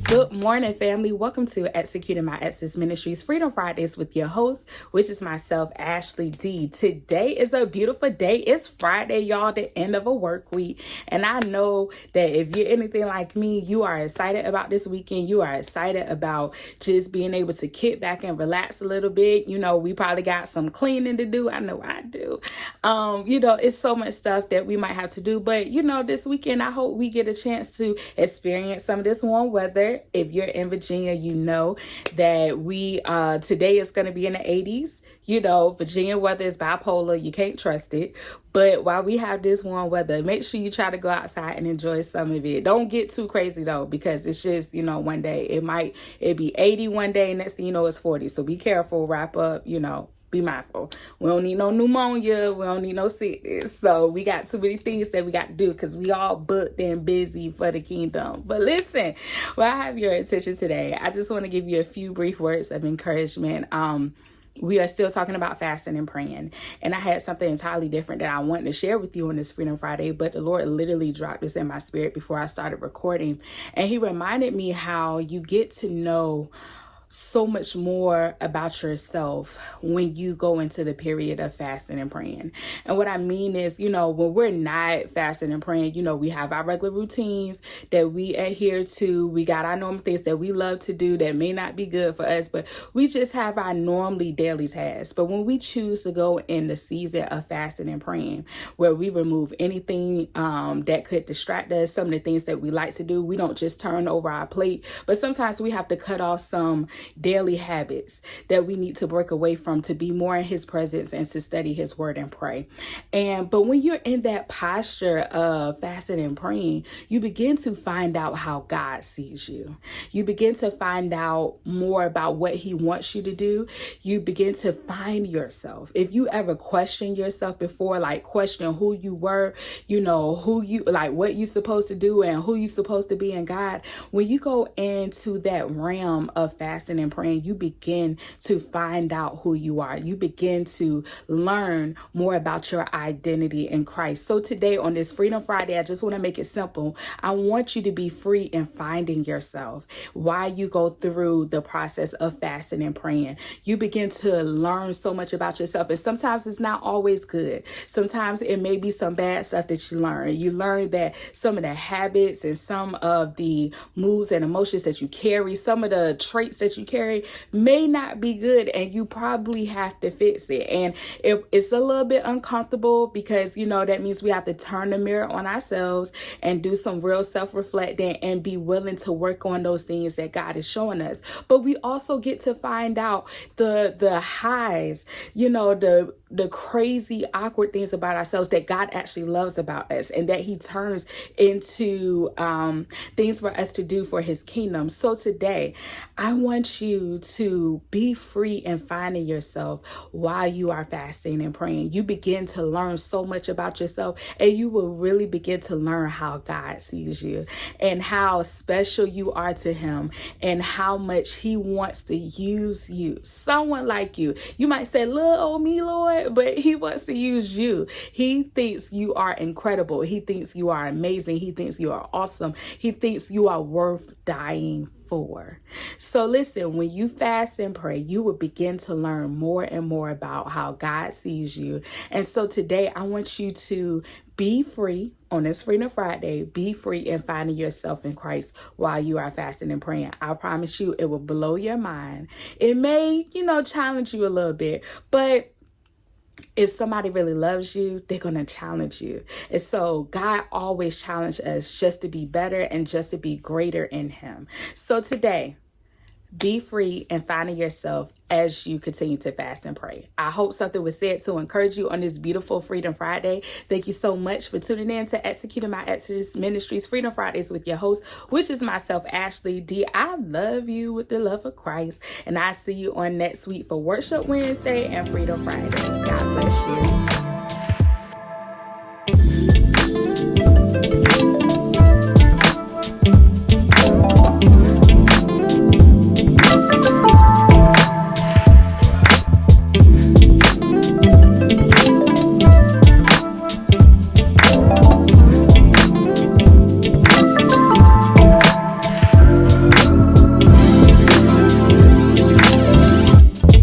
Good morning, family. Welcome to Executing My Exodus Ministries Freedom Fridays with your host, which is myself, Ashley D. Today is a beautiful day. It's Friday, y'all, the end of a work week. And I know that if you're anything like me, you are excited about this weekend. You are excited about just being able to kick back and relax a little bit. You know, we probably got some cleaning to do. I know I do. It's so much stuff that we might have to do. But, this weekend, I hope we get a chance to experience some of this warm weather. If you're in Virginia, you know that today is going to be in the 80s. Virginia weather is bipolar. You can't trust it. But while we have this warm weather, make sure you try to go outside and enjoy some of it. Don't get too crazy, though, because it's just, one day it'd be 80 one day. Next thing you know, it's 40. So be careful, wrap up, be mindful. We don't need no pneumonia. We don't need no sickness. So we got too many things that we got to do because we all booked and busy for the kingdom. But listen, while I have your attention today, I just want to give you a few brief words of encouragement. We are still talking about fasting and praying. And I had something entirely different that I wanted to share with you on this Freedom Friday, but the Lord literally dropped this in my spirit before I started recording. And he reminded me how you get to know so much more about yourself when you go into the period of fasting and praying. And what I mean is, when we're not fasting and praying, we have our regular routines that we adhere to. We got our normal things that we love to do that may not be good for us, but we just have our normally daily tasks. But when we choose to go in the season of fasting and praying, where we remove anything that could distract us, some of the things that we like to do, we don't just turn over our plate, but sometimes we have to cut off some daily habits that we need to break away from to be more in his presence and to study his word and pray. But when you're in that posture of fasting and praying, you begin to find out how God sees you. You begin to find out more about what he wants you to do. You begin to find yourself. If you ever questioned yourself before, like question who you were, what you supposed to do and who you supposed to be in God, when you go into that realm of fasting and praying, you begin to find out who you are. You begin to learn more about your identity in Christ. So today on this Freedom Friday, I just want to make it simple. I want you to be free in finding yourself while you go through the process of fasting and praying. You begin to learn so much about yourself. And sometimes it's not always good. Sometimes it may be some bad stuff that you learn. You learn that some of the habits and some of the moods and emotions that you carry, some of the traits that you carry may not be good, and you probably have to fix it. And it's a little bit uncomfortable because, that means we have to turn the mirror on ourselves and do some real self-reflecting and be willing to work on those things that God is showing us. But we also get to find out the highs, the crazy, awkward things about ourselves that God actually loves about us and that he turns into things for us to do for his kingdom. So today, I want you to be free in finding yourself while you are fasting and praying. You begin to learn so much about yourself, and you will really begin to learn how God sees you and how special you are to him and how much he wants to use you. Someone like you. You might say, little old me, Lord, but he wants to use you. He thinks you are incredible. He thinks you are amazing. He thinks you are awesome. He thinks you are worth dying for. So listen, when you fast and pray, you will begin to learn more and more about how God sees you. And so today I want you to be free on this Freedom Friday. Be free in finding yourself in Christ while you are fasting and praying. I promise you it will blow your mind. It may, challenge you a little bit, but if somebody really loves you, they're going to challenge you. And so God always challenged us just to be better and just to be greater in him. So today, be free and finding yourself as you continue to fast and pray. I hope something was said to encourage you on this beautiful Freedom Friday. Thank you so much for tuning in to Executing My Exodus Ministries Freedom Fridays with your host, which is myself, Ashley D. I love you with the love of Christ. And I see you on next week for Worship Wednesday and Freedom Friday. God bless you.